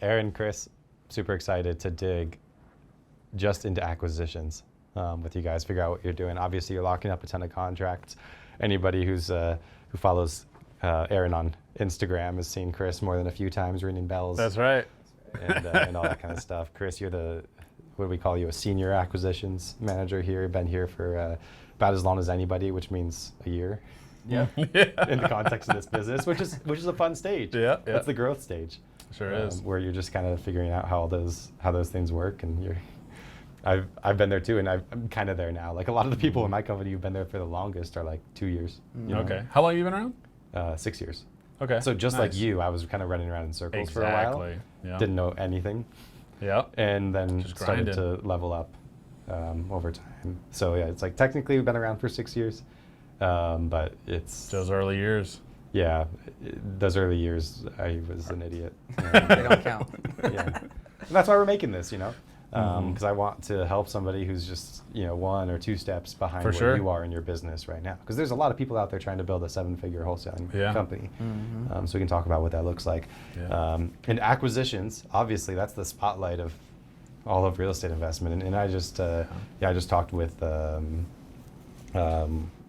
Aaron, Chris, super excited to dig just into acquisitions with you guys, figure out what you're doing. Obviously, you're locking up a ton of contracts. Anybody who follows Aaron on Instagram has seen Chris more than a few times ringing bells. That's right. And all that kind of stuff. Chris, you're what do we call you, a senior acquisitions manager here. You've been here for about as long as anybody, which means a year. Yeah. In the context of this business, which is a fun stage. Yeah. It's the growth stage. Sure is. Where you're just kind of figuring out how those things work, and I've been there too, and I'm kind of there now. Like a lot of the people in my company who've been there for the longest are like 2 years. Okay. How long have you been around? 6 years. Okay. So just like nice. you, I was kind of running around in circles for a while. Exactly. Yeah. Didn't know anything. Yeah. And then Just started grinding. to level up over time. So yeah, it's like technically we've been around for 6 years, but it's Those early years. yeah, those early years I was an idiot. They don't count. Yeah, and that's why we're making this, because I want to help somebody who's just 1 or 2 steps behind For where sure. you are in your business right now. Because there's a lot of people out there trying to build a 7-figure wholesaling Yeah. company. So we can talk about what that looks like. Yeah. And acquisitions, obviously, that's the spotlight of all of real estate investment. And I just I just talked with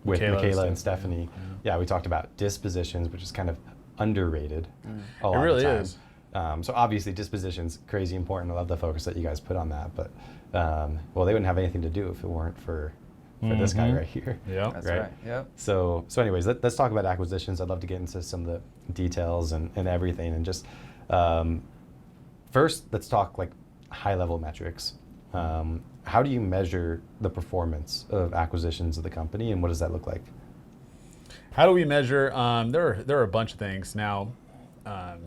Michaela and Stephanie. Yeah, we talked about dispositions, which is kind of underrated. A lot It really of the time. is. So obviously dispositions, crazy important. I love the focus that you guys put on that. But well, they wouldn't have anything to do if it weren't for this guy right here. Yeah. That's right. Yep. So anyways, let's talk about acquisitions. I'd love to get into some of the details and everything. And just first, let's talk like high level metrics. How do you measure the performance of acquisitions of the company, and what does that look like? How do we measure? There are a bunch of things. Now, a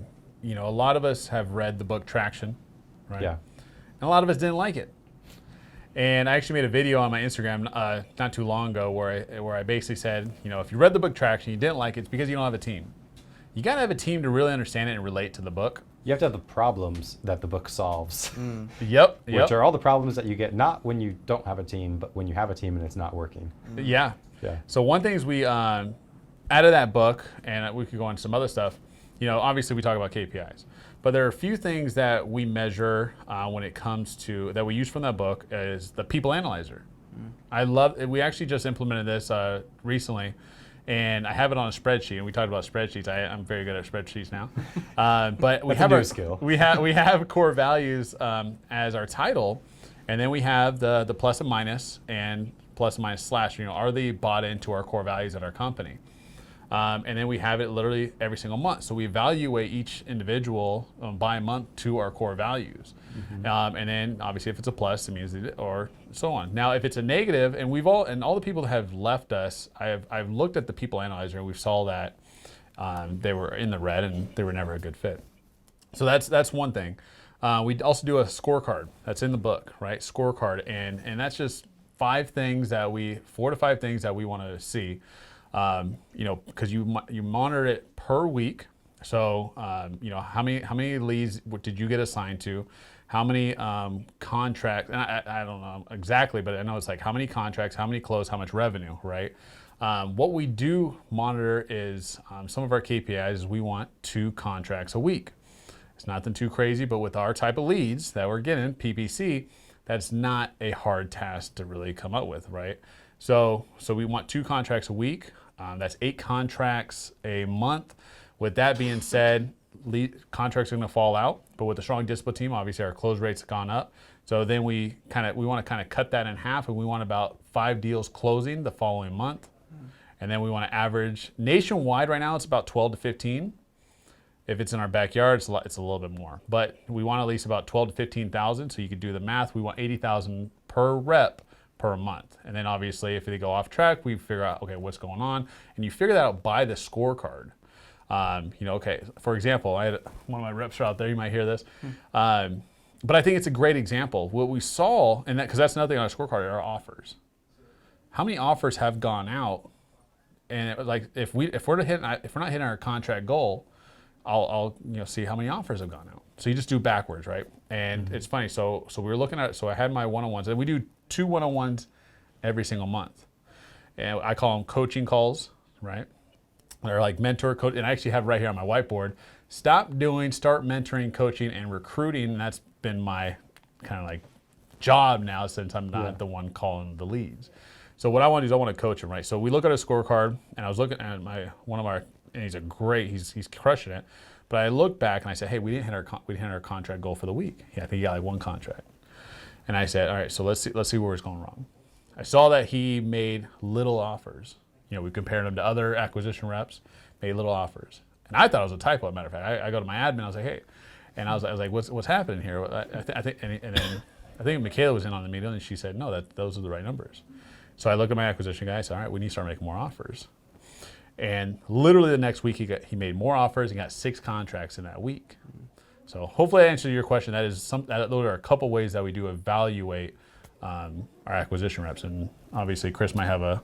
lot of us have read the book Traction, right? Yeah. And a lot of us didn't like it. And I actually made a video on my Instagram not too long ago where I basically said, if you read the book Traction, you didn't like it, it's because you don't have a team. You got to have a team to really understand it and relate to the book. You have to have the problems that the book solves, Yep. which are all the problems that you get not when you don't have a team, but when you have a team and it's not working. Yeah. Yeah. So one thing is we, out of that book, and we could go into some other stuff, obviously we talk about KPIs, but there are a few things that we measure when it comes to, that we use from that book is the people analyzer. We actually just implemented this recently, and I have it on a spreadsheet, and we talked about spreadsheets. I'm very good at spreadsheets now. But we have a new skill. we have core values as our title, and then we have the plus and minus slash, are they bought into our core values at our company? And then we have it literally every single month. So we evaluate each individual by month to our core values. And then obviously if it's a plus, it means or so on. Now, if it's a negative, and all the people that have left us, I've looked at the people analyzer and we saw that they were in the red and they were never a good fit. So that's one thing. We also do a scorecard that's in the book, right? Scorecard, and that's just 4 to 5 things that we want to see. Because you monitor it per week. So, how many leads did you get assigned to? How many contracts? And I don't know exactly, but I know it's like how many contracts, how many close, how much revenue, right? What we do monitor is some of our KPIs is we want 2 contracts a week. It's nothing too crazy, but with our type of leads that we're getting, PPC, that's not a hard task to really come up with, right? So we want 2 contracts a week. That's 8 contracts a month. With that being said, contracts are going to fall out, but with a strong discipline team, obviously our close rates have gone up. So then we want to kind of cut that in half, and we want about 5 deals closing the following month. And then we want to average nationwide right now, it's about 12 to 15. If it's in our backyard, it's a little bit more. But we want at least about 12 to 15,000. So you could do the math. We want 80,000 per rep per month. And then obviously if they go off track, we figure out, okay, what's going on? And you figure that out by the scorecard. Okay, for example, I had one of my reps are out there, you might hear this. But I think it's a great example. What we saw, and because that's another thing on our scorecard, are our offers. How many offers have gone out? And it was like, if we're not hitting our contract goal, I'll see how many offers have gone out. So you just do backwards, right? And it's funny. So we were looking at. So I had my one-on-ones, and we do 2 one-on-ones every single month, and I call them coaching calls, right? They're like mentor coach, and I actually have right here on my whiteboard start mentoring, coaching, and recruiting. And that's been my kind of like job now since I'm not the one calling the leads. So what I want to do is I want to coach him, right? So we look at a scorecard, and I was looking at and he's he's crushing it. But I look back and I said, hey, we didn't hit our contract goal for the week. Yeah, I think he got like one contract. And I said, all right, so let's see where it's going wrong. I saw that he made little offers. We compared him to other acquisition reps, made little offers. And I thought it was a typo, as a matter of fact. I go to my admin, I was like, hey, and I was like, what's happening here? I think Michaela was in on the meeting, and she said, no, those are the right numbers. So I look at my acquisition guy, I said, all right, we need to start making more offers. And literally the next week, he made more offers and got 6 contracts in that week. So hopefully I answered your question. Those are a couple ways that we do evaluate our acquisition reps. And obviously Chris might have a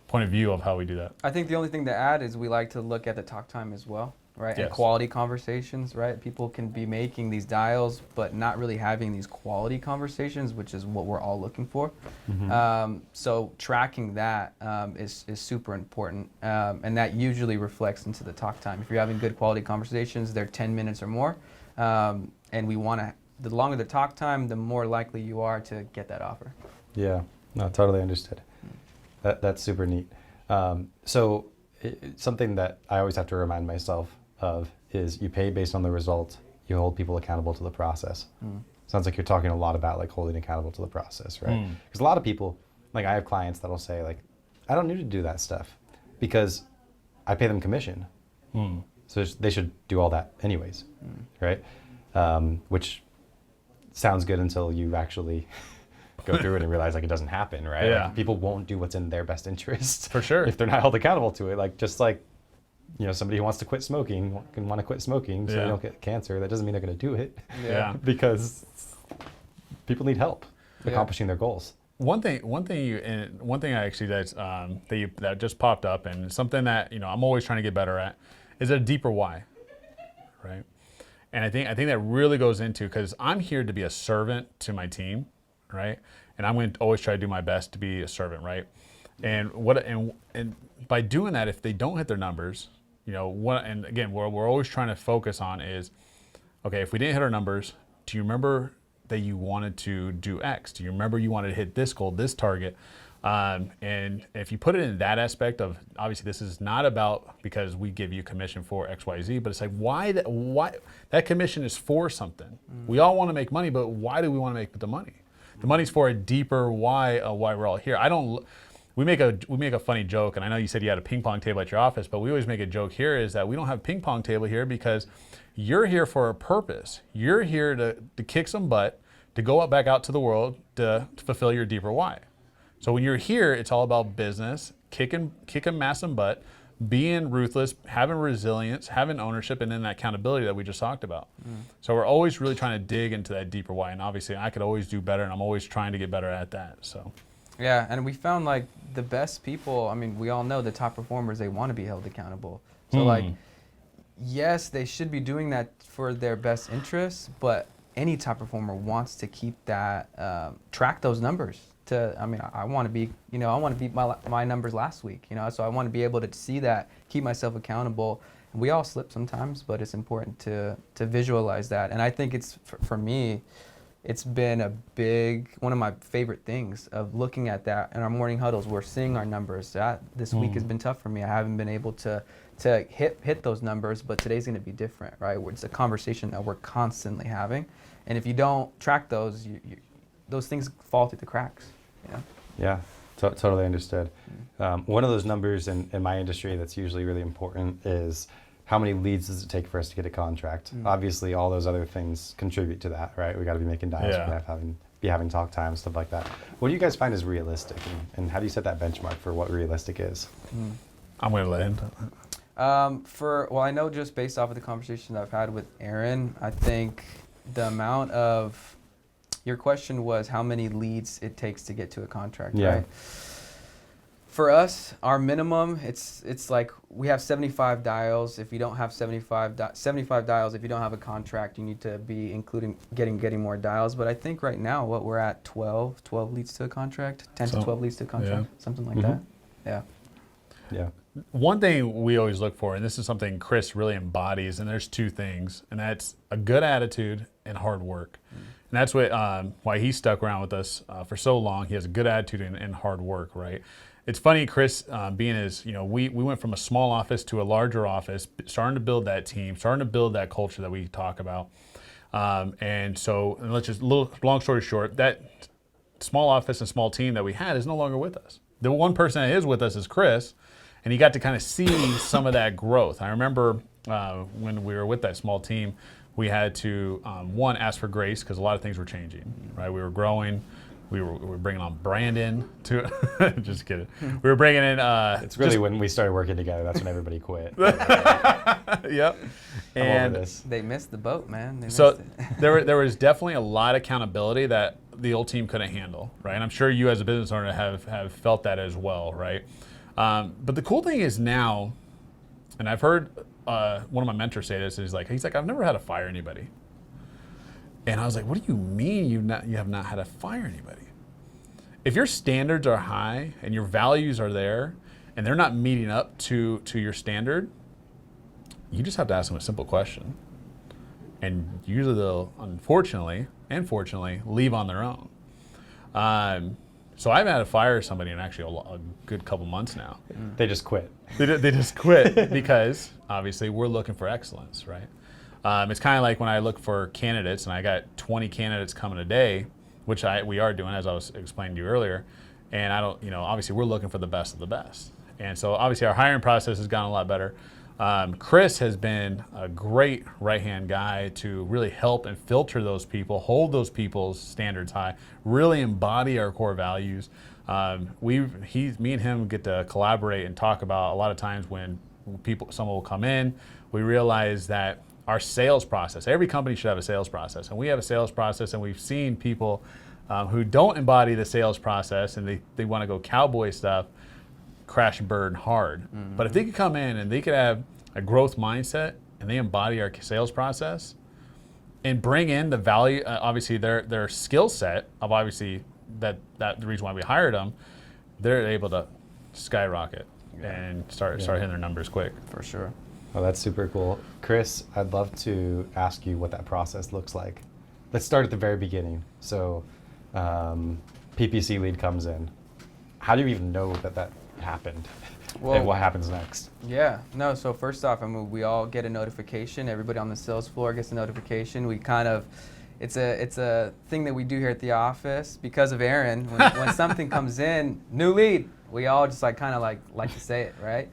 point of view of how we do that. I think the only thing to add is we like to look at the talk time as well, right? Yes. And quality conversations, right? People can be making these dials, but not really having these quality conversations, which is what we're all looking for. So tracking that is super important, and that usually reflects into the talk time. If you're having good quality conversations, they're 10 minutes or more, and we want to. The longer the talk time, the more likely you are to get that offer. Yeah, no, totally understood. That's super neat. Something that I always have to remind myself of is you pay based on the result. You hold people accountable to the process. Sounds like you're talking a lot about like holding accountable to the process, right? Because a lot of people, like I have clients that'll say like, I don't need to do that stuff because I pay them commission. So they should do all that anyways, right? Which sounds good until you actually go through it and realize like it doesn't happen, right? Yeah. Like, people won't do what's in their best interest For sure. if they're not held accountable to it. Like just like, somebody who wants to quit smoking can want to quit smoking so they don't get cancer. That doesn't mean they're going to do it. Because people need help accomplishing their goals. One thing I actually that just popped up, and something that I'm always trying to get better at, is a deeper why, right? And I think that really goes into, because I'm here to be a servant to my team, right? And I'm going to always try to do my best to be a servant, right? And by doing that, if they don't hit their numbers, and again, what we're always trying to focus on is, okay, if we didn't hit our numbers, do you remember that you wanted to do X? Do you remember you wanted to hit this goal, this target? And if you put it in that aspect of, obviously this is not about because we give you commission for X, Y, Z, but it's like why that commission is for something. We all want to make money, but why do we want to make the money? The money's for a deeper why we're all here. We make a funny joke, and I know you said you had a ping pong table at your office, but we always make a joke here is that we don't have a ping pong table here because you're here for a purpose. You're here to kick some butt, to go back out to the world to fulfill your deeper why. So when you're here, it's all about business, kicking mass and butt, being ruthless, having resilience, having ownership, and then that accountability that we just talked about. So we're always really trying to dig into that deeper why, and obviously I could always do better, and I'm always trying to get better at that. So. Yeah, and we found like the best people, I mean, we all know the top performers, they want to be held accountable. So like, yes, they should be doing that for their best interests, but any top performer wants to keep that, track those numbers. I want to be, I want to beat my numbers last week, so I want to be able to see that, keep myself accountable. And we all slip sometimes, but it's important to visualize that. And I think it's, for me, it's been one of my favorite things of looking at that in our morning huddles. We're seeing our numbers. This week has been tough for me. I haven't been able to hit those numbers, but today's going to be different, right? It's a conversation that we're constantly having. And if you don't track those, those things fall through the cracks. Yeah, totally understood. One of those numbers in my industry that's usually really important is how many leads does it take for us to get a contract? Obviously, all those other things contribute to that, right? We got to be making dials, we got to be having talk time, stuff like that. What do you guys find is realistic, and how do you set that benchmark for what realistic is? I'm going to let him. I know just based off of the conversation that I've had with Aaron, I think the amount of, your question was how many leads it takes to get to a contract, right? For us, our minimum, it's like we have 75 dials. If you don't have 75 dials, if you don't have a contract, you need to be including getting more dials. But I think right now what we're at 12 leads to a contract, 10 to 12 leads to a contract, something like that. Yeah. Yeah. One thing we always look for, and this is something Chris really embodies, and there's two things, and that's a good attitude and hard work. And that's what why he stuck around with us for so long. He has a good attitude and hard work, right? It's funny, Chris, being as, we went from a small office to a larger office, starting to build that team, starting to build that culture that we talk about. And let's just, long story short, that small office and small team that we had is no longer with us. The one person that is with us is Chris, and he got to kind of see some of that growth. I remember when we were with that small team, we had to, one, ask for grace because a lot of things were changing, right? We were growing. We were bringing on Brandon to, just kidding. We were bringing in. It's really when we started working together, that's when everybody quit. Yep. I'm over this. They missed the boat, man. They So missed it. there was definitely a lot of accountability that the old team couldn't handle, right? And I'm sure you as a business owner have felt that as well, right? But the cool thing is now, and I've heard one of my mentors say this, he's like, I've never had to fire anybody. And I was like, what do you mean you have not had to fire anybody? If your standards are high and your values are there and they're not meeting up to your standard, you just have to ask them a simple question. And usually they'll, unfortunately and fortunately, leave on their own. So I've had to fire somebody in actually a good couple months now. They just quit. They just quit because obviously we're looking for excellence, right? It's kind of like when I look for candidates and I got 20 candidates coming a day, which we are doing as I was explaining to you earlier. And I don't, obviously we're looking for the best of the best. And so obviously our hiring process has gotten a lot better. Chris has been a great right-hand guy to really help and filter those people, hold those people's standards high, really embody our core values. Me and him get to collaborate and talk about a lot of times when someone will come in, we realize that our sales process, every company should have a sales process, and we have a sales process, and we've seen people who don't embody the sales process and they want to go cowboy stuff, crash and burn hard. Mm-hmm. But if they could come in and they could have a growth mindset and they embody our sales process and bring in the value, obviously their skill set of obviously that the reason why we hired them, they're able to skyrocket and start hitting their numbers quick. For sure. Oh, that's super cool. Chris, I'd love to ask you what that process looks like. Let's start at the very beginning. So PPC lead comes in. How do you even know that happened? Well, and what happens next? Yeah, no, so first off, we all get a notification. Everybody on the sales floor gets a notification. We kind of, it's a thing that we do here at the office because of Aaron. When something comes in, new lead, we all just like to say it, right?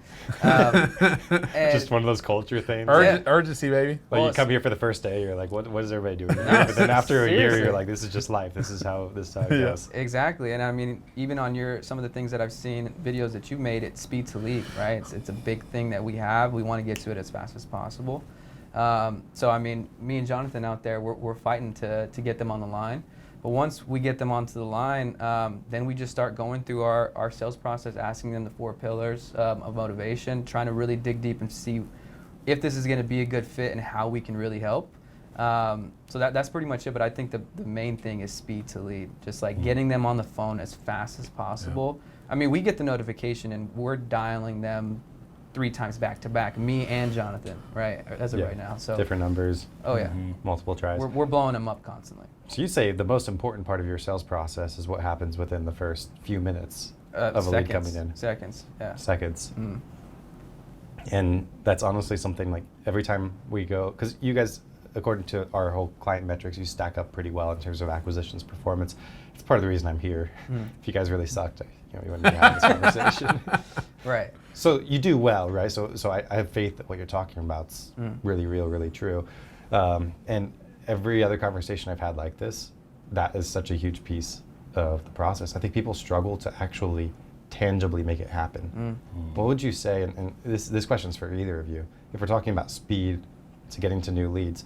Just one of those culture things. Urgency, baby. Like you come here for the first day, you're like, what is everybody doing? But then after a year, you're like, this is just life. This is how it goes. Exactly, and I mean, even on some of the things that I've seen, videos that you made, it's speed to lead, right? It's a big thing that we have. We want to get to it as fast as possible. So I mean, me and Jonathan out there, we're fighting to get them on the line. But once we get them onto the line, then we just start going through our sales process, asking them the 4 pillars of motivation, trying to really dig deep and see if this is going to be a good fit and how we can really help. So that's pretty much it. But I think the main thing is speed to lead, just like getting them on the phone as fast as possible. Yeah. I mean, we get the notification and we're dialing them 3 times back to back, me and Jonathan, right, as of right now. So different numbers. Oh yeah. Multiple tries. We're blowing them up constantly. So you say the most important part of your sales process is what happens within the first few minutes of a lead coming in. Seconds, yeah. Seconds. And that's honestly something like every time we go, because you guys, according to our whole client metrics, you stack up pretty well in terms of acquisitions performance. It's part of the reason I'm here. If you guys really sucked, you wouldn't be having this conversation. Right. So you do well, right? So I have faith that what you're talking about's really real, really true. And every other conversation I've had like this, that is such a huge piece of the process. I think people struggle to actually tangibly make it happen. What would you say, and this question's for either of you, if we're talking about speed to getting to new leads,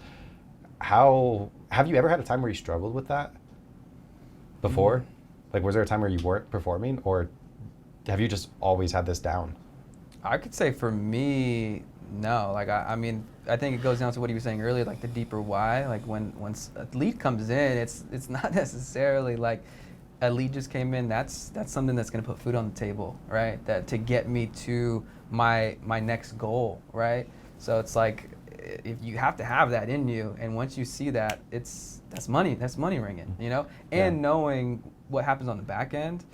have you ever had a time where you struggled with that before? Like, was there a time where you weren't performing, or have you just always had this down? I could say for me, no. Like, I mean, I think it goes down to what he was saying earlier, like the deeper why. Like when a lead comes in, it's not necessarily like a lead just came in, that's something that's going to put food on the table, right? That to get me to my next goal, right? So it's like, if you have to have that in you, and once you see that, that's money ringing, you know? And knowing what happens on the back end,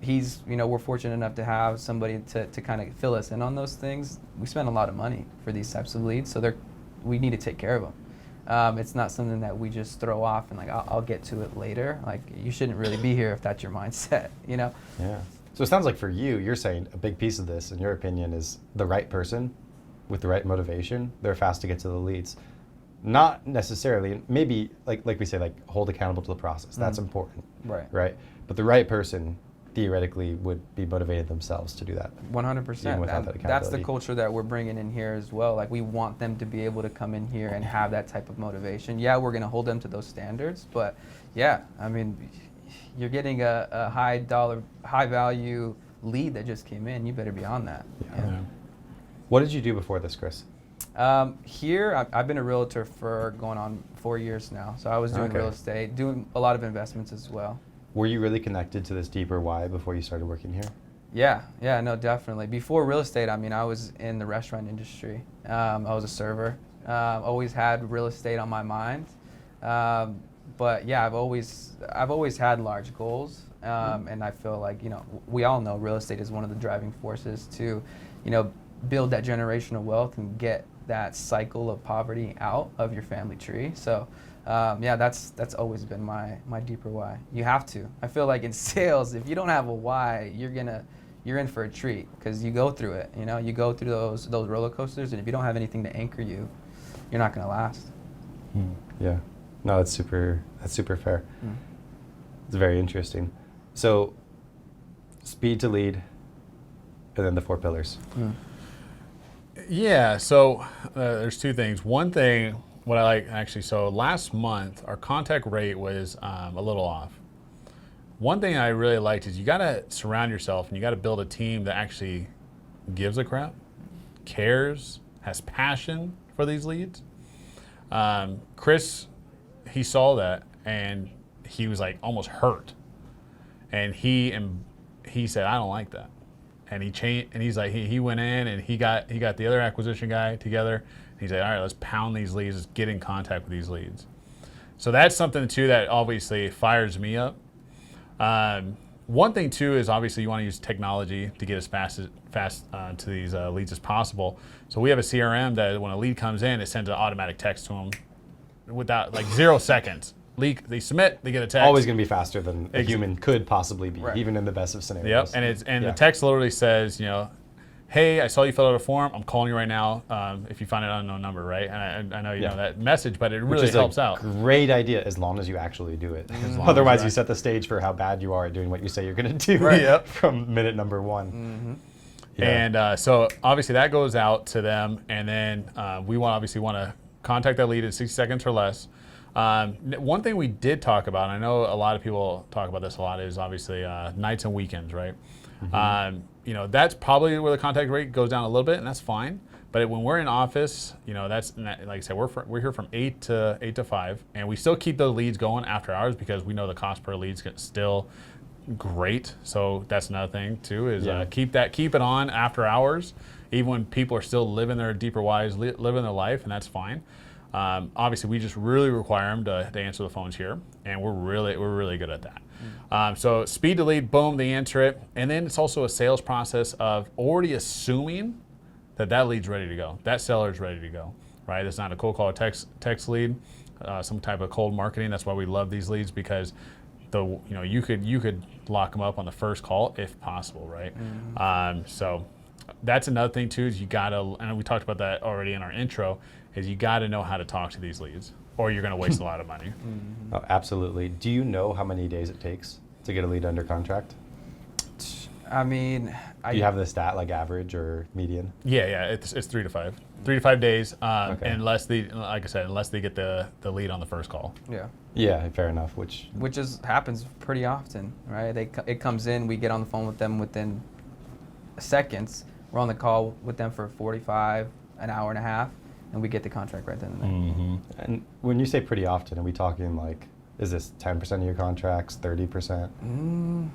we're fortunate enough to have somebody to kind of fill us in on those things. We spend a lot of money for these types of leads, so we need to take care of them. It's not something that we just throw off and like, I'll get to it later. Like, you shouldn't really be here if that's your mindset, you know? Yeah. So it sounds like for you, you're saying a big piece of this, in your opinion, is the right person with the right motivation. They're fast to get to the leads. Not necessarily, maybe like we say, like hold accountable to the process. That's important. Right. But the right person theoretically would be motivated themselves to do that. 100%. That's the culture that we're bringing in here as well. Like, we want them to be able to come in here and have that type of motivation. Yeah, we're going to hold them to those standards, but yeah, I mean, you're getting a high value lead that just came in. You better be on that. Yeah. What did you do before this, Chris? Here, I've been a realtor for going on 4 years now. So I was doing real estate, doing a lot of investments as well. Were you really connected to this deeper why before you started working here? Yeah, no, definitely. Before real estate, I mean, I was in the restaurant industry. I was a server. Always had real estate on my mind. But yeah, I've always had large goals. And I feel like, we all know real estate is one of the driving forces to, build that generational wealth and get that cycle of poverty out of your family tree. So yeah, that's always been my deeper why. You have to. I feel like in sales, if you don't have a why, you're in for a treat, because you go through it. You go through those roller coasters, and if you don't have anything to anchor you, you're not going to last. Yeah. No, that's super fair. It's very interesting. So, speed to lead, and then the 4 pillars. Yeah, so there's 2 things. One thing, what I like actually, so last month our contact rate was a little off. One thing I really liked is you got to surround yourself and you got to build a team that actually gives a crap, cares, has passion for these leads. Chris, he saw that and he was like almost hurt, and he said, I don't like that. And he changed, and he's like, he went in and he got the other acquisition guy together. And he's like, all right, let's pound these leads, let's get in contact with these leads. So that's something too that obviously fires me up. One thing too is obviously you want to use technology to get as fast to these leads as possible. So we have a CRM that when a lead comes in, it sends an automatic text to them without 0 seconds. They submit, they get a text. Always going to be faster than a human could possibly be, even in the best of scenarios. Yep, and the text literally says, hey, I saw you fill out a form. I'm calling you right now. If you find an unknown number, right? And I know you know that message, but it really helps out. Great idea, as long as you actually do it. Otherwise, you set the stage for how bad you are at doing what you say you're going to do from minute number 1. And so obviously that goes out to them, and then we obviously want to contact that lead in 60 seconds or less. One thing we did talk about, and I know a lot of people talk about this a lot, is obviously nights and weekends, right? That's probably where the contact rate goes down a little bit, and that's fine. But when we're in office, that's, like I said, we're here from 8 to 5, and we still keep those leads going after hours because we know the cost per lead is still great. So that's another thing too, is keep it on after hours, even when people are still living their deeper whys, living their life, and that's fine. Obviously, we just really require them to answer the phones here, and we're really good at that. So speed to lead, boom, they answer it, and then it's also a sales process of already assuming that lead's ready to go, that seller's ready to go, right? It's not a cold call or text lead, some type of cold marketing. That's why we love these leads, because you could lock them up on the first call if possible, right? So that's another thing too, is you gotta, and we talked about that already in our intro, is you got to know how to talk to these leads, or you're going to waste a lot of money. Oh, absolutely. Do you know how many days it takes to get a lead under contract? I mean, do you have the stat, like average or median? Yeah, it's 3 to 5. 3 to 5 days, unless like I said, unless they get the lead on the first call. Yeah, fair enough. Which happens pretty often, right? It comes in, we get on the phone with them within seconds. We're on the call with them for 45, an hour and a half. And we get the contract right then and there. And when you say pretty often, are we talking like Is this 10% of your contracts, 30%?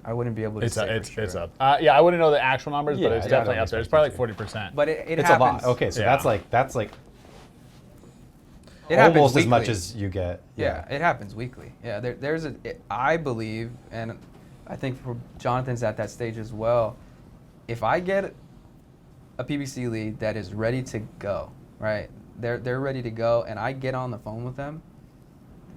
I wouldn't be able to say It's for sure. up. Yeah, I wouldn't know the actual numbers, but Yeah, it's I definitely don't up there. It's expect probably it like 40%. But it It's happens. a lot. Okay, so Yeah. that's like It happens almost as much weekly. as you get. Yeah, it happens weekly. Yeah, I believe, and I think for Jonathan's at that stage as well, if I get a PPC lead that is ready to go, right? They're ready to go, and I get on the phone with them,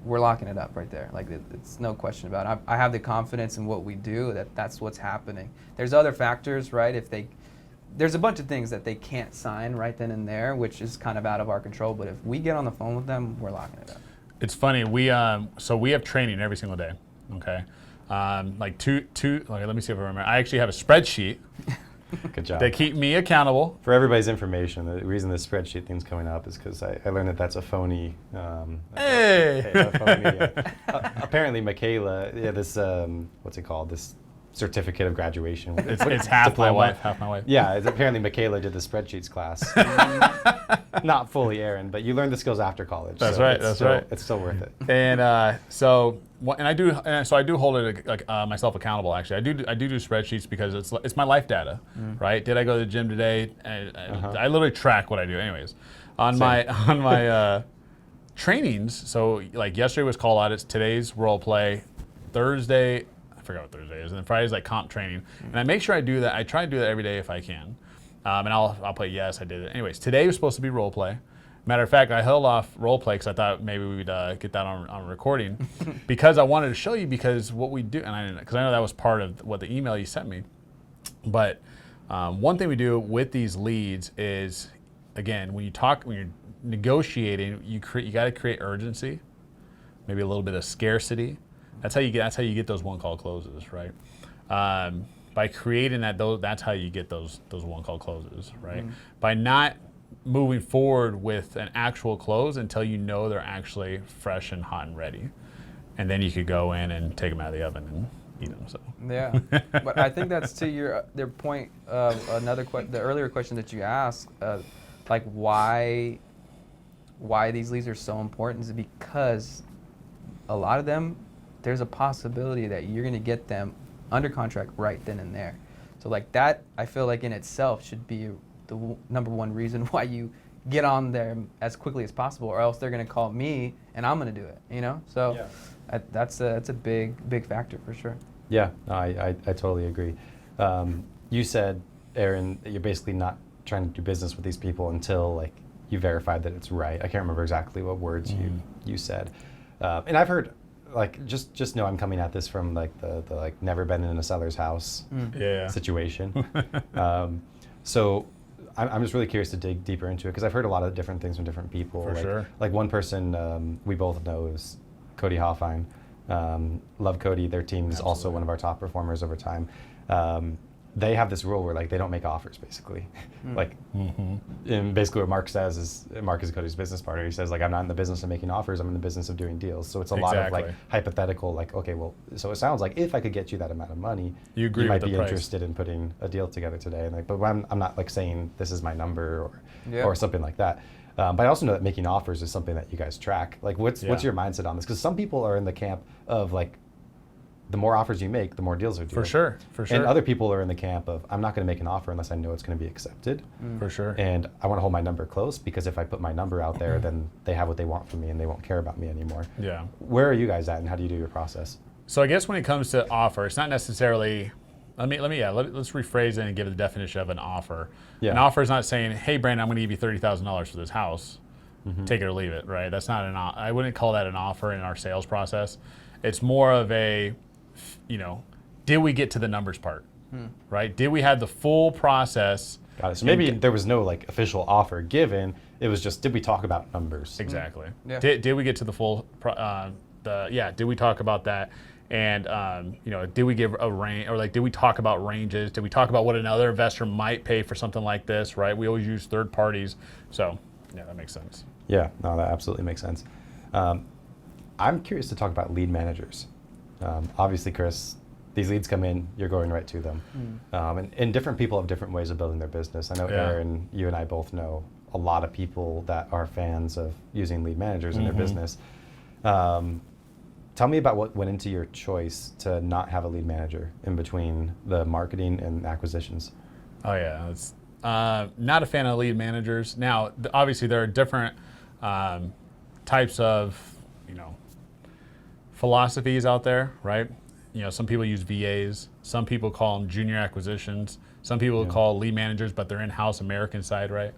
we're locking it up right there. Like, it's no question about it. I have the confidence in what we do that's what's happening. There's other factors, right? There's a bunch of things that they can't sign right then and there, which is kind of out of our control. But if we get on the phone with them, we're locking it up. It's funny. We have training every single day. Okay, like two. Okay, let me see if I remember. I actually have a spreadsheet. Good job. They keep me accountable. For everybody's information, the reason this spreadsheet thing's coming up is because I learned that that's a phony. Hey! A phony apparently, Michaela, this what's it called? This certificate of graduation. It's half my Diploma. wife, half my wife. Yeah, apparently Michaela did the spreadsheets class. Not fully Aaron, but you learn the skills after college. That's so right, it's that's still, right. It's still worth it. And I do hold it like myself accountable. Actually, I do spreadsheets because it's my life data, right? Did I go to the gym today? I literally track what I do. Anyways, on my trainings. So like yesterday was call audits. Today's role play. Thursday, I forgot what Thursday is, and then Friday's like comp training. And I make sure I do that. I try to do that every day if I can. And I'll play yes, I did it. Anyways, today was supposed to be role play. Matter of fact, I held off role play because I thought maybe we'd get that on recording because I wanted to show you because what we do, and I know that was part of what the email you sent me. But one thing we do with these leads is, again, when you're negotiating, you got to create urgency, maybe a little bit of scarcity. That's how you get those one call closes, right? By creating that's how you get those one call closes, right? By not moving forward with an actual close until you know they're actually fresh and hot and ready, and then you could go in and take them out of the oven and eat them. So yeah, but I think that's to your point of the earlier question that you asked, like why these leads are so important is because a lot of them, there's a possibility that you're going to get them under contract right then and there. So like that, I feel like in itself should be the number one reason why you get on there as quickly as possible, or else they're going to call me and I'm going to do it, you know? So yeah. That's a big factor for sure. Yeah, no, I totally agree. You said, Aaron, that you're basically not trying to do business with these people until like you verified that it's right. I can't remember exactly what words you said. And I've heard, like, just know I'm coming at this from like the like never been in a seller's house situation. So I'm just really curious to dig deeper into it because I've heard a lot of different things from different people. For sure. Like one person we both know is Cody Hoffine. Love Cody. Their team is also one of our top performers over time. They have this rule where like they don't make offers basically. Like and basically what Mark says is, Mark is Cody's business partner. He says like, I'm not in the business of making offers, I'm in the business of doing deals. So it's a lot of like hypothetical, like, okay, well, so it sounds like if I could get you that amount of money, you might be interested in putting a deal together today. And like, but I'm not like saying this is my number or something like that. But I also know that making offers is something that you guys track. Like what's your mindset on this? Because some people are in the camp of like, the more offers you make, the more deals are due. For sure. And other people are in the camp of, I'm not going to make an offer unless I know it's going to be accepted. For sure. And I want to hold my number close because if I put my number out there, then they have what they want from me and they won't care about me anymore. Yeah. Where are you guys at and how do you do your process? So I guess when it comes to offer, it's not necessarily, let's rephrase it and give the definition of an offer. Yeah. An offer is not saying, hey, Brandon, I'm going to give you $30,000 for this house. Take it or leave it, right? That's not I wouldn't call that an offer in our sales process. It's more of a, did we get to the numbers part, right? Did we have the full process? Got it. So maybe there was no like official offer given. It was just, did we talk about numbers? Exactly. Yeah. Did we get to the full, did we talk about that? And, did we give a range, or like, did we talk about ranges? Did we talk about what another investor might pay for something like this, right? We always use third parties. So, yeah, that makes sense. Yeah, no, that absolutely makes sense. I'm curious to talk about lead managers. Obviously, Chris, these leads come in, you're going right to them. And different people have different ways of building their business. I know, Aaron, you and I both know a lot of people that are fans of using lead managers in their business. tell me about what went into your choice to not have a lead manager in between the marketing and acquisitions. Oh yeah, it's not a fan of lead managers. Now, obviously, there are different types of, philosophies out there, right? Some people use VAs. Some people call them junior acquisitions. Some people call lead managers, but they're in-house American side, right?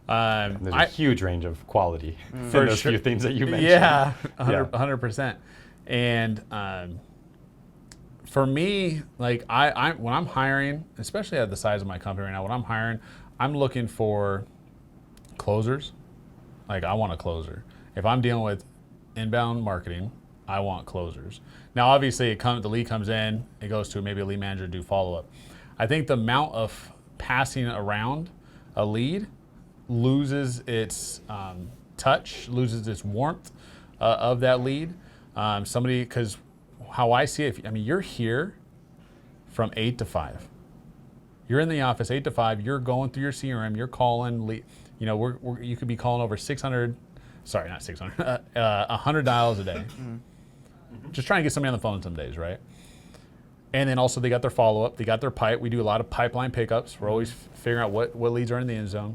There's a huge range of quality For in those sure. few things that you mentioned. Yeah, 100%. And for me, like I when I'm hiring, especially at the size of my company right now, when I'm hiring, I'm looking for closers. Like I want a closer. If I'm dealing with inbound marketing, I want closers. Now, obviously, the lead comes in, it goes to maybe a lead manager to do follow-up. I think the amount of passing around a lead loses its touch, loses its warmth of that lead. Because how I see it, you're here from 8 to 5. You're in the office 8 to 5. You're going through your CRM. You're calling. You could be calling over 600. Sorry, not 600. 100 dials a day. Just trying to get somebody on the phone some days, right? And then also they got their follow-up. They got their pipe. We do a lot of pipeline pickups. We're always figuring out what leads are in the end zone.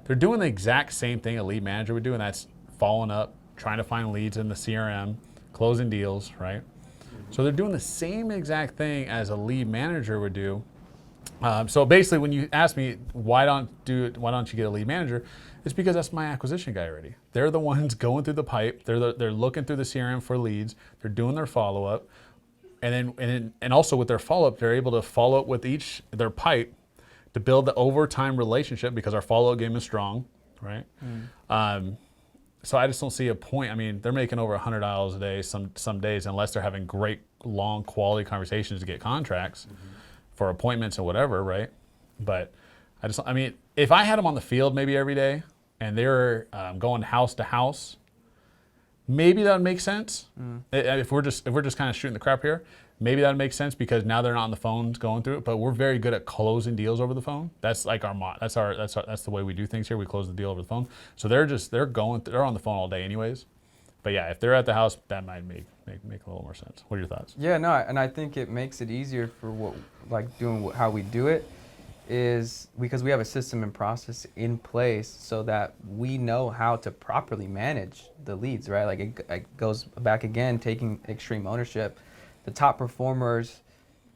They're doing the exact same thing a lead manager would do, and that's following up, trying to find leads in the CRM, closing deals, right? So they're doing the same exact thing as a lead manager would do. So basically, when you ask me why don't you get a lead manager, it's because that's my acquisition guy already. They're the ones going through the pipe. They're looking through the CRM for leads. They're doing their follow up, and also with their follow up, they're able to follow up with their pipe to build the overtime relationship because our follow up game is strong, right? So I just don't see a point. They're making over $100 a day some days, unless they're having great long quality conversations to get contracts for appointments and whatever, right? But if I had them on the field maybe every day and they're going house to house, maybe that would make sense. If we're just kind of shooting the crap here, maybe that would make sense because now they're not on the phones going through it. But we're very good at closing deals over the phone. That's like that's the way we do things here. We close the deal over the phone. So they're on the phone all day anyways. But yeah, if they're at the house, that might make a little more sense. What are your thoughts? Yeah, no, and I think it makes it easier for how we do it is because we have a system and process in place so that we know how to properly manage the leads, right? Like it goes back again, taking extreme ownership. The top performers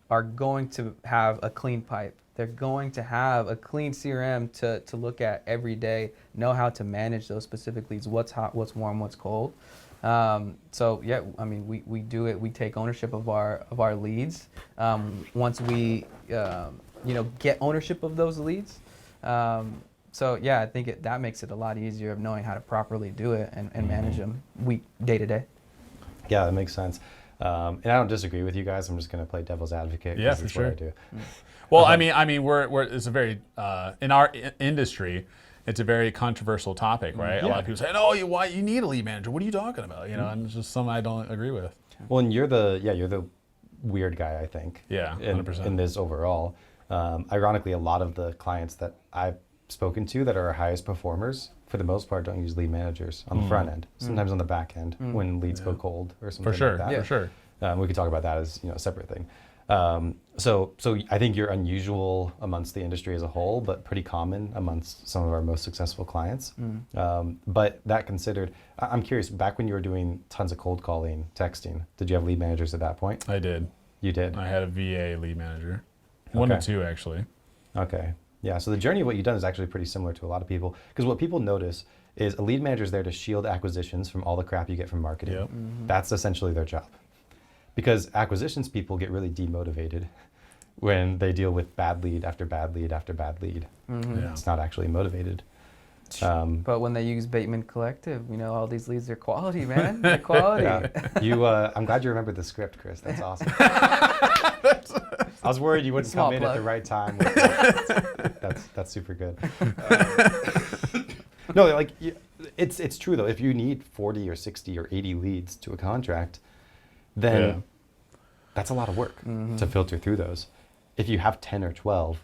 are going to have a clean pipe. They're going to have a clean CRM to look at every day, know how to manage those specific leads, what's hot, what's warm, what's cold. So yeah, we do it. We take ownership of our leads. Once we get ownership of those leads. So yeah, I think that makes it a lot easier of knowing how to properly do it and manage them day to day. Yeah, that makes sense. And I don't disagree with you guys. I'm just going to play devil's advocate. Yeah, for that's sure. what I do. Well, we're it's a very in our industry, it's a very controversial topic, right? Yeah. A lot of people say, "Oh, why you need a lead manager? What are you talking about?" And it's just something I don't agree with. Well, and you're the weird guy, I think. Yeah, 100%. In this overall. Ironically, a lot of the clients that I've spoken to that are our highest performers, for the most part, don't use lead managers on the front end. Sometimes on the back end when leads go cold or something For sure, like that. for sure. We could talk about that as a separate thing. So I think you're unusual amongst the industry as a whole, but pretty common amongst some of our most successful clients. But that considered, I'm curious, back when you were doing tons of cold calling, texting, did you have lead managers at that point? I did. You did? I had a VA lead manager. One to two, actually. Okay. Yeah, so the journey of what you've done is actually pretty similar to a lot of people, because what people notice is a lead manager is there to shield acquisitions from all the crap you get from marketing. Yep. That's essentially their job. Because acquisitions people get really demotivated when they deal with bad lead after bad lead after bad lead. Yeah. It's not actually motivated. But when they use Bateman Collective, all these leads are quality, man. They're quality. Yeah. I'm glad you remembered the script, Chris. That's awesome. I was worried you wouldn't Small come in plug. at the right time. That's super good. No, it's true though. If you need 40 or 60 or 80 leads to a contract, then that's a lot of work to filter through those. If you have 10 or 12,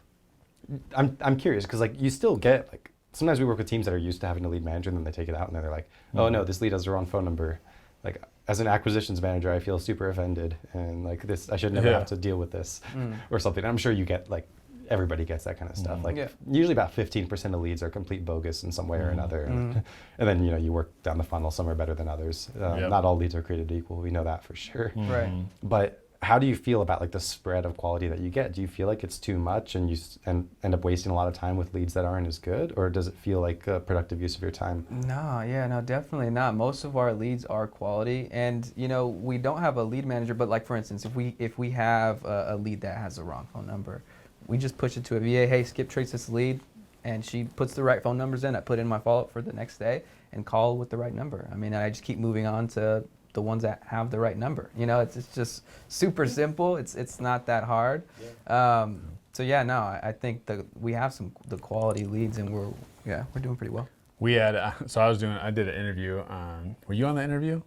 I'm curious because you still get sometimes we work with teams that are used to having a lead manager and then they take it out and they're like, oh no, this lead has the wrong phone number. like as an acquisitions manager, I feel super offended and like this, I should never Yeah. have to deal with this or something. I'm sure you get like, everybody gets that kind of stuff. Like Yeah. usually about 15% of leads are complete bogus in some way or another. And then, you know, you work down the funnel, some are better than others. Yep. Not all leads are created equal. We know that for sure. Right. But how do you feel about like the spread of quality that you get? Do you feel like it's too much and you end up wasting a lot of time with leads that aren't as good? Or does it feel like a productive use of your time? No, definitely not. Most of our leads are quality, and you know, we don't have a lead manager, but like for instance, if we have a lead that has the wrong phone number, we just push it to a VA. Hey, Skip trace this lead, and she puts the right phone numbers in. I put in my follow-up for the next day and call with the right number. I mean, I just keep moving on to the ones that have the right number. You know, it's just super simple. It's not that hard. So yeah, no, I think we have the quality leads, and we're doing pretty well. We had, so I did an interview. Were you on the interview?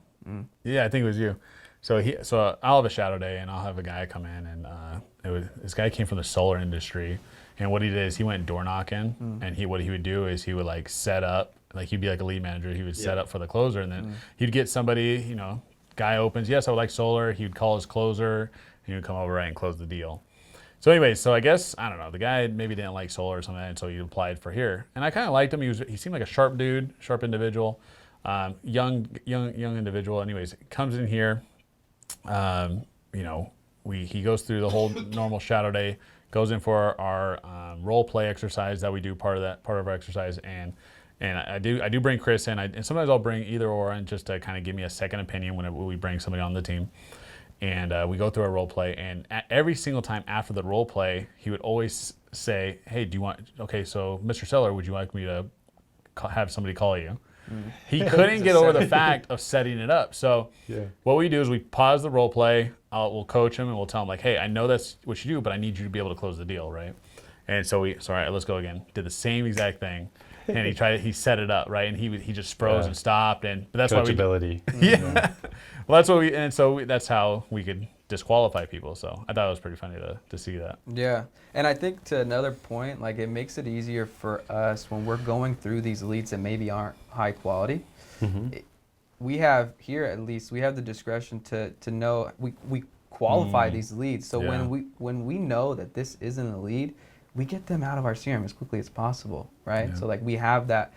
Yeah, I think it was you. So I'll have a shadow day, and I'll have a guy come in, and this guy came from the solar industry, and what he did is he went door knocking, and what he would do is he would like set up, like he'd be like a lead manager, he would set up for the closer, and then he'd get somebody, you know, guy opens, yes, I would like solar, he would call his closer, and he would come over and close the deal. So anyways, so I guess, I don't know, the guy maybe didn't like solar or something, and so he applied for here. And I kind of liked him. He seemed like a sharp dude, sharp individual, young individual. Anyways, comes in here, you know, he goes through the whole normal shadow day, goes in for our role play exercise that we do, part of our exercise, and I do bring Chris in, and sometimes I'll bring either or in just to kind of give me a second opinion whenever we bring somebody on the team. And we go through our role play, and every single time after the role play, he would always say, hey, so Mr. Seller, would you like me to have somebody call you? He couldn't get over the fact of setting it up. So what we do is we pause the role play, we'll coach him, and we'll tell him like, hey, I know that's what you do, but I need you to be able to close the deal, right? And so all right, let's go again. Did the same exact thing. And he set it up, right? And he just froze and stopped, but that's Coachability. why well, that's how we could disqualify people. So I thought it was pretty funny to see that. Yeah, and I think to another point, like it makes it easier for us when we're going through these leads that maybe aren't high quality. We have here, at least, we have the discretion to know we qualify these leads. So when we know that this isn't a lead, we get them out of our CRM as quickly as possible, right? Yeah. So like we have that.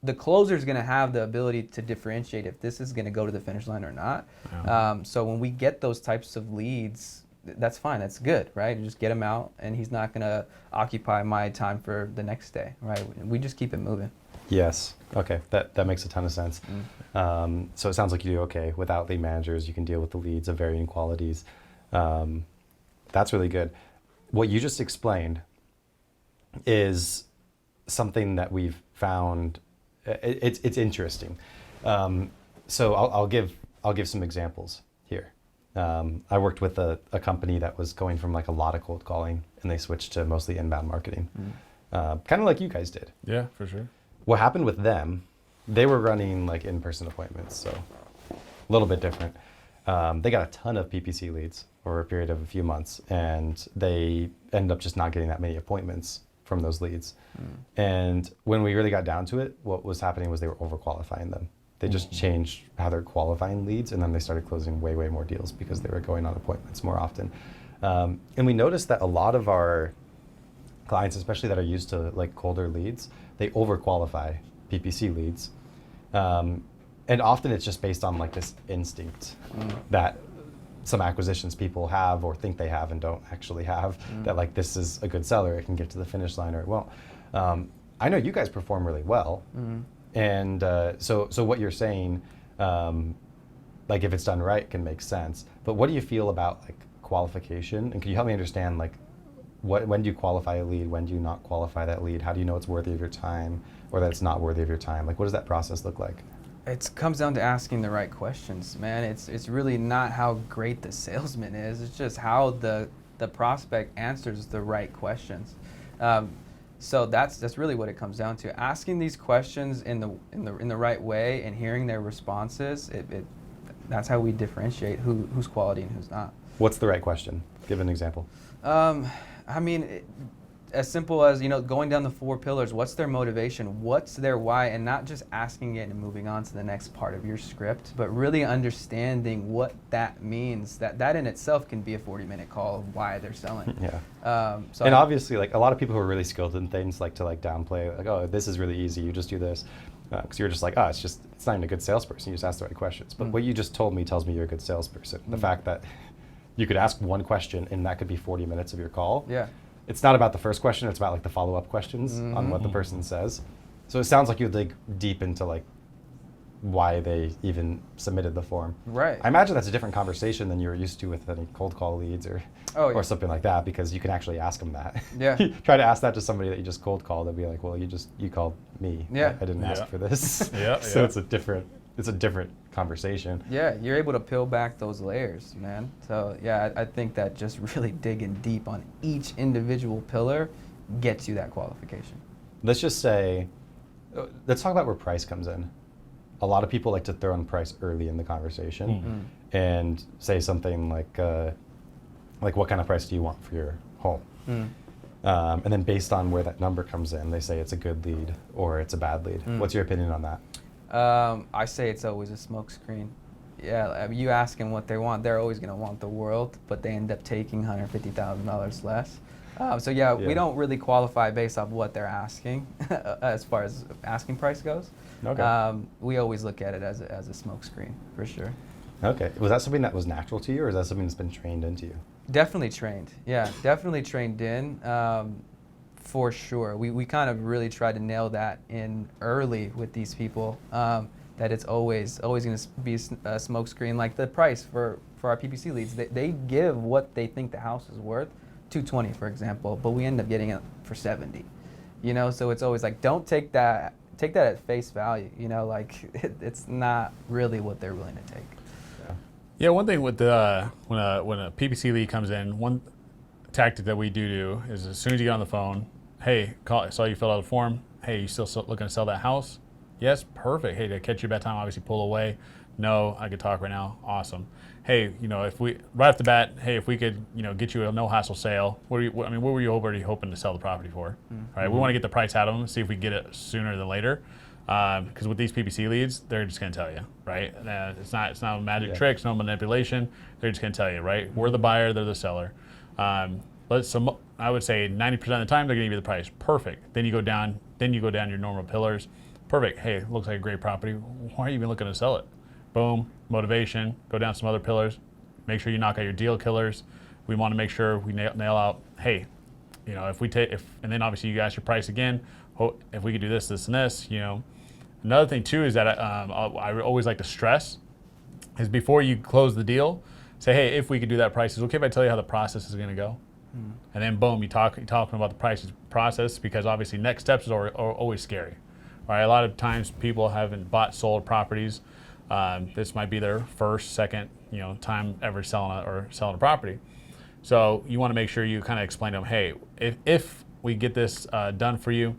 The closer is going to have the ability to differentiate if this is going to go to the finish line or not. Yeah. So when we get those types of leads, that's fine. That's good, right? You just get him out, and he's not going to occupy my time for the next day, right? We just keep it moving. Yes. Okay. That makes a ton of sense. So it sounds like you do okay. Without lead managers, you can deal with the leads of varying qualities. That's really good. What you just explained is something that we've found. It's interesting. So I'll give some examples here. I worked with a company that was going from like a lot of cold calling, and they switched to mostly inbound marketing, kind of like you guys did. Yeah, for sure. What happened with them? They were running like in-person appointments, so a little bit different. They got a ton of PPC leads over a period of a few months, and they ended up just not getting that many appointments from those leads. And when we really got down to it, what was happening was they were overqualifying them. They just changed how they're qualifying leads, and then they started closing way more deals because they were going on appointments more often. And we noticed that a lot of our clients, especially that are used to like colder leads, they overqualify PPC leads. And often it's just based on like this instinct that some acquisitions people have or think they have and don't actually have, that like this is a good seller, it can get to the finish line or it won't. I know you guys perform really well. And so what you're saying, like if it's done right, can make sense. But what do you feel about like qualification? And can you help me understand like when do you qualify a lead? When do you not qualify that lead? How do you know it's worthy of your time or that it's not worthy of your time? Like what does that process look like? It comes down to asking the right questions, man. It's really not how great the salesman is. It's just how the prospect answers the right questions. So that's really what it comes down to. Asking these questions in the right way and hearing their responses. That's how we differentiate who's quality and who's not. What's the right question? Give an example. I mean, as simple as, going down the 4 pillars. What's their motivation? What's their why? And not just asking it and moving on to the next part of your script, but really understanding what that means. That in itself can be a 40-minute call of why they're selling. Yeah. And obviously, like, a lot of people who are really skilled in things like to like downplay, like, oh, this is really easy, you just do this. Because you're just like, oh, it's not even a good salesperson. You just ask the right questions. But what you just told me tells me you're a good salesperson. The fact that you could ask one question and that could be 40 minutes of your call. Yeah. It's not about the first question, it's about like the follow-up questions on what the person says. So it sounds like you dig deep into like why they even submitted the form. Right. I imagine that's a different conversation than you're used to with any cold call leads or something like that, because you can actually ask them that. Yeah. Try to ask that to somebody that you just cold called, they'll be like, well, you called me. Yeah. I didn't ask for this. Yeah. So it's a different conversation. Yeah, you're able to peel back those layers, man. So yeah, I think that just really digging deep on each individual pillar gets you that qualification. Let's just say, let's talk about where price comes in. A lot of people like to throw in price early in the conversation and say something like what kind of price do you want for your home? And then based on where that number comes in, they say it's a good lead or it's a bad lead. What's your opinion on that? I say it's always a smokescreen. Yeah, you ask them what they want, they're always going to want the world, but they end up taking $150,000 less. So yeah, we don't really qualify based off what they're asking as far as asking price goes. Okay. We always look at it as a smokescreen, for sure. Okay. Was that something that was natural to you, or is that something that's been trained into you? Definitely trained. Yeah, definitely trained in. For sure. We kind of really try to nail that in early with these people, that it's always going to be a smokescreen. Like the price for our PPC leads, they give what they think the house is worth, $220 for example, but we end up getting it for $70. So it's always like, don't take that at face value. Like it's not really what they're willing to take. Yeah, one thing with when a PPC lead comes in, one tactic that we do is as soon as you get on the phone, hey, I saw you fill out a form. Hey, you still looking to sell that house? Yes, perfect. Hey, did I catch you a bad time? Obviously, pull away. No, I could talk right now. Awesome. Hey, if we right off the bat, hey, if we could, get you a no hassle sale. What were you already hoping to sell the property for? All right, we want to get the price out of them, see if we get it sooner than later. Because with these PPC leads, they're just going to tell you, right? It's not a magic trick, it's no manipulation. They're just going to tell you, right? We're the buyer, they're the seller. I would say 90% of the time they're going to give you the price. Perfect. Then you go down your normal pillars. Perfect. Hey, looks like a great property. Why are you even looking to sell it? Boom. Motivation. Go down some other pillars. Make sure you knock out your deal killers. We want to make sure we nail out. Hey, and then obviously you ask your price again. If we could do this, this, and this. Another thing too is that I always like to stress is before you close the deal, say, hey, if we could do that price, is it okay if I tell you how the process is going to go? And then boom, you're talking about the process, because obviously next steps are always scary. Right? A lot of times people haven't sold properties. This might be their first, second, time ever selling a property. So you want to make sure you kind of explain to them, hey, if we get this done for you,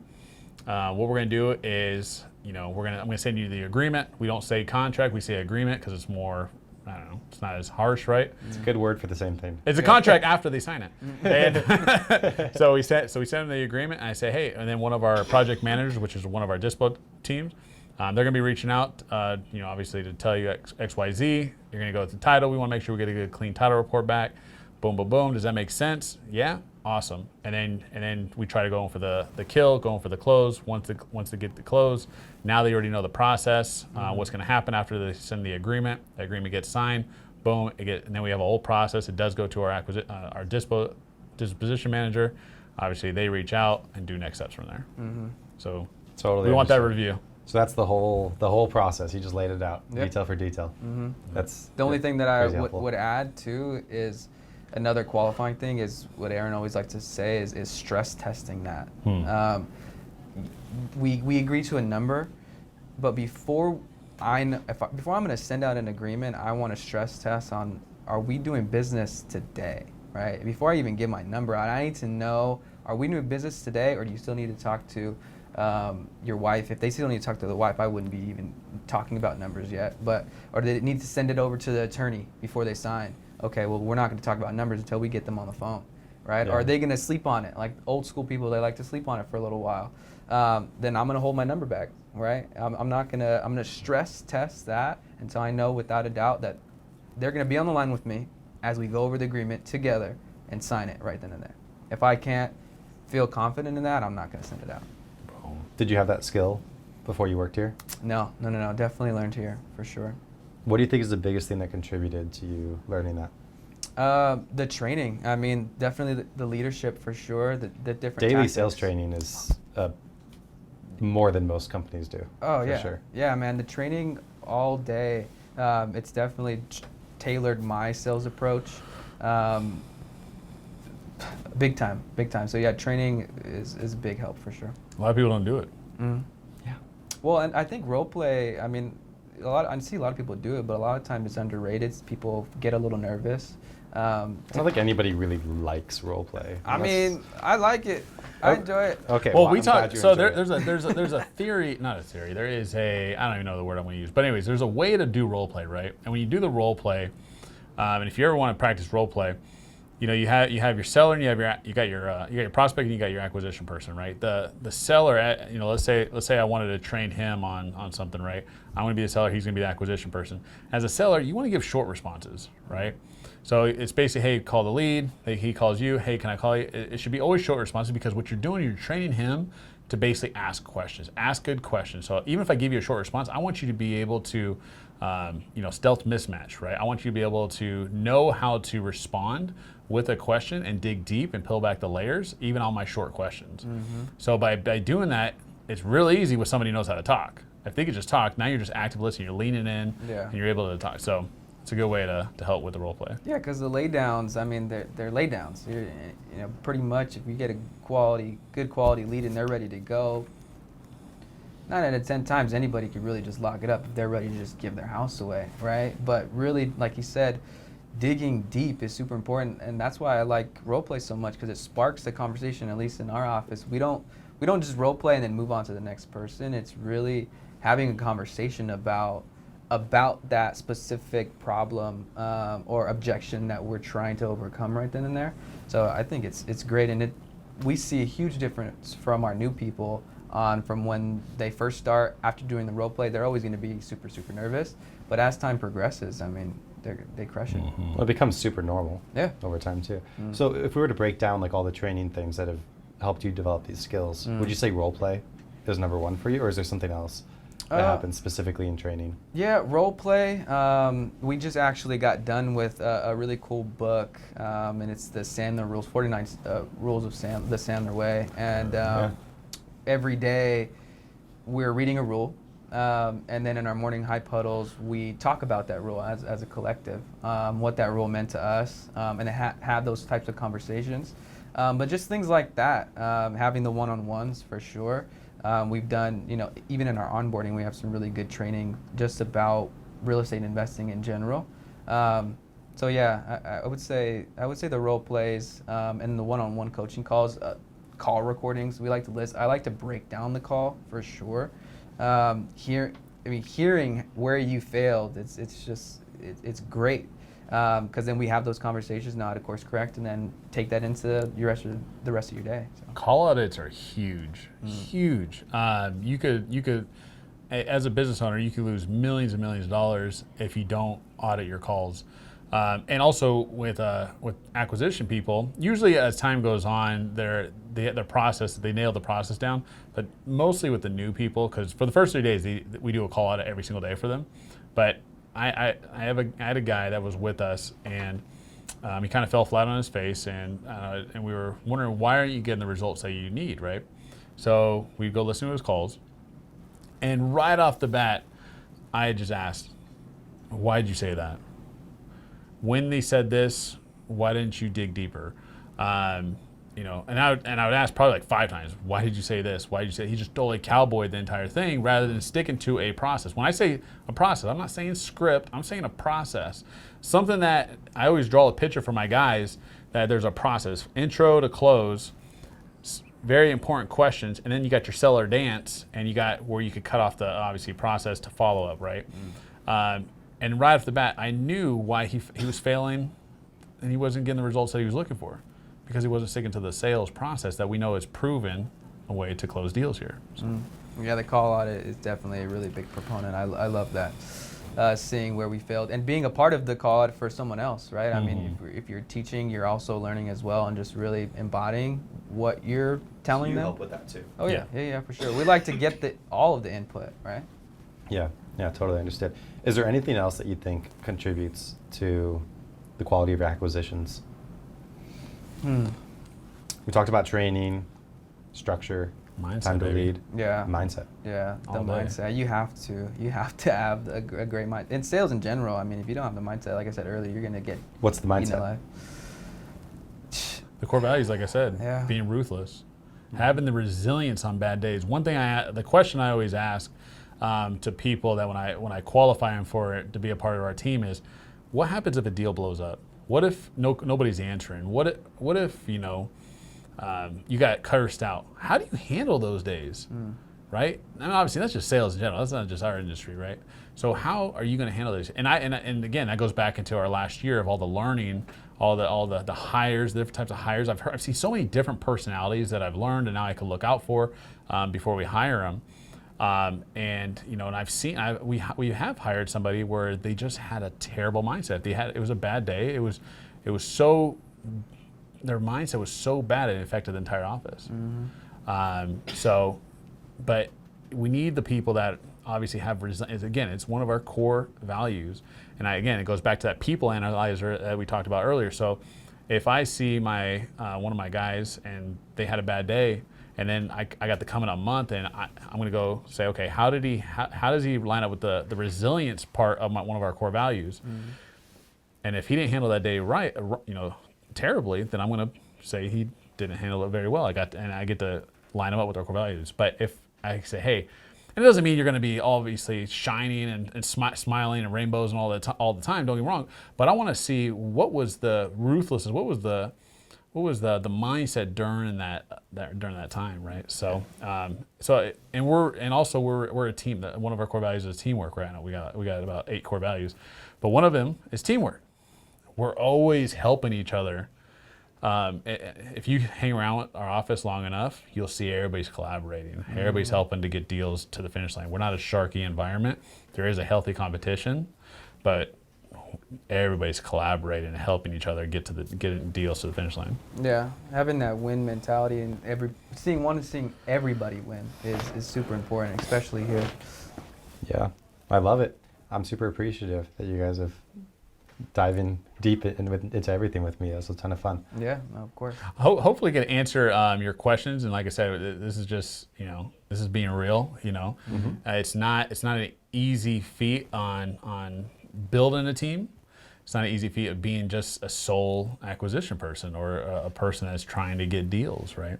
what we're going to do is, I'm going to send you the agreement. We don't say contract, we say agreement because it's more, I don't know, it's not as harsh, right? It's a good word for the same thing. It's a contract after they sign it. And so we send them the agreement, and I say, hey, and then one of our project managers, which is one of our dispo teams, they're going to be reaching out, obviously to tell you X, Y, Z. You're going to go with the title. We want to make sure we get a good, clean title report back. Boom, boom, boom. Does that make sense? Yeah. Awesome. And then we try to go in for the kill, going for the close. Once they get the close, now they already know the process, what's going to happen after they send the agreement. The agreement gets signed. Boom. And then we have a whole process. It does go to our disposition manager. Obviously, they reach out and do next steps from there. So totally, we want that review. So that's the whole process. You just laid it out, detail for detail. That's the only thing that I would add too is another qualifying thing is what Aaron always likes to say is stress testing that. We agree to a number, but before I'm going to send out an agreement, I want to stress test on, are we doing business today, right? Before I even give my number out, I need to know, are we doing business today, or do you still need to talk to your wife? If they still need to talk to the wife, I wouldn't be even talking about numbers yet. Or they need to send it over to the attorney before they sign. Okay, well, we're not going to talk about numbers until we get them on the phone, right? Yeah. Or are they going to sleep on it? Like old school people, they like to sleep on it for a little while. Then I'm going to hold my number back, right? I'm going to stress test that until I know without a doubt that they're going to be on the line with me as we go over the agreement together and sign it right then and there. If I can't feel confident in that, I'm not going to send it out. Did you have that skill before you worked here? No. Definitely learned here for sure. What do you think is the biggest thing that contributed to you learning that? The training. I mean, definitely the leadership for sure. The different Daily tactics. sales training is more than most companies do. Oh for yeah, sure. yeah, man. The training all day. It's definitely tailored my sales approach. Big time. So yeah, training is a big help for sure. A lot of people don't do it. Mm. Yeah. Well, and I think role play. I mean, I see a lot of people do it, but a lot of times it's underrated. People get a little nervous. I don't think anybody really likes role play. I mean, I like it. I enjoy it. Okay. Well, I'm we glad talk. you So enjoy it. there's a theory, not a theory. There is a, I don't even know the word I'm going to use, but anyways, there's a way to do role play, right? And when you do the role play, and if you ever want to practice role play, you know, you have your seller and you got your prospect and you got your acquisition person, right? The seller, you know, let's say I wanted to train him on something, right? I want to be the seller, he's going to be the acquisition person. As a seller, you want to give short responses, right? So it's basically, hey, call the lead. He calls you, hey, can I call you? It should be always short responses, because what you're doing, you're training him to basically ask questions, ask good questions. So even if I give you a short response, I want you to be able to, stealth mismatch, right? I want you to be able to know how to respond with a question and dig deep and peel back the layers, even on my short questions. Mm-hmm. So by doing that, it's really easy with somebody who knows how to talk. If they could just talk, now you're just active listening, you're leaning in, and you're able to talk. So it's a good way to help with the role play. Yeah, because the laydowns, I mean, they're laydowns. Pretty much if you get a good quality lead and they're ready to go, 9 out of 10 times anybody could really just lock it up if they're ready to just give their house away, right? But really, like you said, digging deep is super important, and that's why I like role play so much, because it sparks the conversation. At least in our office, we don't just role play and then move on to the next person. It's really having a conversation about that specific problem or objection that we're trying to overcome right then and there. So I think it's great, and we see a huge difference from our new people from when they first start. After doing the role play, they're always going to be super, super nervous, but as time progresses, I mean, they crush it. Mm-hmm. Well, it becomes super normal. Yeah. Over time too. Mm. So if we were to break down like all the training things that have helped you develop these skills, would you say role play is number one for you, or is there something else that happens specifically in training? Yeah, role play. We just actually got done with a really cool book, and it's the Sandler Rules, 49 Rules of the Sandler Way. And every day we're reading a rule, and then in our morning high puddles, we talk about that rule as a collective, what that rule meant to us, and have those types of conversations. But just things like that, having the one-on-ones for sure. We've done, even in our onboarding, we have some really good training just about real estate investing in general. So yeah, I would say the role plays and the one-on-one coaching calls, call recordings. We like to list. I like to break down the call for sure. Hearing where you failed, it's great. Because then we have those conversations, now to course correct, and then take that into the rest of your day. So. Call audits are huge, huge. You could, as a business owner, you could lose millions and millions of dollars if you don't audit your calls. And also with acquisition people, usually as time goes on, their process, they nail the process down. But mostly with the new people, because for the first 3 days, we do a call audit every single day for them. But I had a guy that was with us, and he kind of fell flat on his face, and we were wondering, why aren't you getting the results that you need, right? So we go listen to his calls, and right off the bat, I just asked, why did you say that? When they said this, why didn't you dig deeper? And I would ask probably like 5 times, why did you say this? Why did you say? He just totally cowboyed the entire thing rather than sticking to a process. When I say a process, I'm not saying script, I'm saying a process. Something that I always draw a picture for my guys, that there's a process, intro to close, very important questions, and then you got your seller dance, and you got where you could cut off the obviously process to follow up, right? And right off the bat, I knew why he was failing and he wasn't getting the results that he was looking for. because he wasn't sticking to the sales process that we know is proven a way to close deals here. So. Yeah, the call audit is definitely a really big proponent. I love that. Seeing where we failed and being a part of the call audit for someone else, right? I mean, if you're teaching, you're also learning as well, and just really embodying what you're telling them. You help with that too. Oh yeah, for sure. We like to get all of the input, right? Yeah, totally understood. Is there anything else that you think contributes to the quality of your acquisitions? We talked about training, structure, Mindset, time to baby. lead. Yeah. Mindset. Yeah, the All day. mindset. You have to have a great mind. In sales in general, I mean, if you don't have the mindset, like I said earlier, you're gonna get What's the eaten mindset? alive. The core values, like I said, Yeah. being ruthless, having the resilience on bad days. One thing the question I always ask to people that when I qualify them for it to be a part of our team is, what happens if a deal blows up? What if nobody's answering? What if you got cursed out? How do you handle those days? Right? I mean, obviously that's just sales in general. That's not just our industry, right? So how are you going to handle this? And again, that goes back into our last year of all the learning, all the hires, the different types of hires. I've seen so many different personalities that I've learned, and now I can look out for before we hire them. And I've seen we have hired somebody where they just had a terrible mindset. It was a bad day. It was so, their mindset was so bad it affected the entire office. But we need the people that obviously have resilience. Again, it's one of our core values. And it goes back to that people analyzer that we talked about earlier. So if I see one of my guys and they had a bad day, and then I got the coming up month, and I'm going to go say, okay, how does he line up with the resilience part of one of our core values? And if he didn't handle that day right, terribly, then I'm going to say he didn't handle it very well. I get to line him up with our core values. But if I say, hey, and it doesn't mean you're going to be obviously shining and smiling and rainbows and all the time. Don't get me wrong. But I want to see what was the ruthlessness, what was the mindset during that time, right? So we're a team. One of our core values is teamwork right now. We got about 8 core values, but one of them is teamwork. We're always helping each other. If you hang around our office long enough, you'll see everybody's collaborating. Everybody's helping to get deals to the finish line. We're not a sharky environment. There is a healthy competition, but everybody's collaborating and helping each other get deals to the finish line. Yeah, having that win mentality and seeing everybody win is super important, especially here. Yeah, I love it. I'm super appreciative that you guys have diving deep into everything with me. That was a ton of fun. Yeah, of course. Hopefully can answer your questions. And like I said, this is just, this is being real, It's not an easy feat on building a team. It's not an easy feat of being just a sole acquisition person or a person that's trying to get deals, right?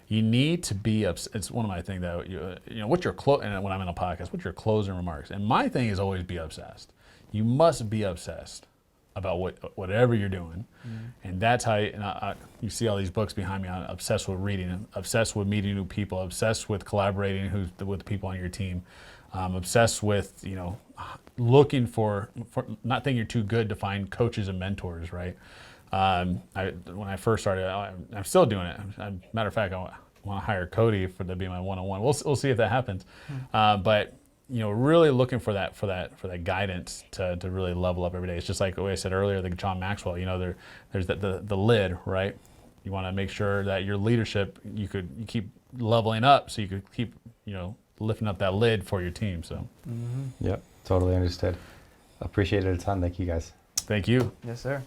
You need to be, it's one of my things that, what's your, and when I'm in a podcast, what's your closing remarks? And my thing is always be obsessed. You must be obsessed about whatever you're doing. And that's how you see all these books behind me. I'm obsessed with reading, obsessed with meeting new people, obsessed with collaborating with the people on your team, obsessed with, looking for not thinking you're too good to find coaches and mentors, right? When I first started, I'm still doing it. Matter of fact, I want to hire Cody to be my one-on-one. We'll see if that happens. But really looking for that guidance to really level up every day. It's just like what I said earlier, the John Maxwell. There's the lid, right? You want to make sure that your leadership you keep leveling up, so you could keep lifting up that lid for your team. So. Yep, totally understood. Appreciate it a ton. Thank you guys. Thank you. Yes, sir.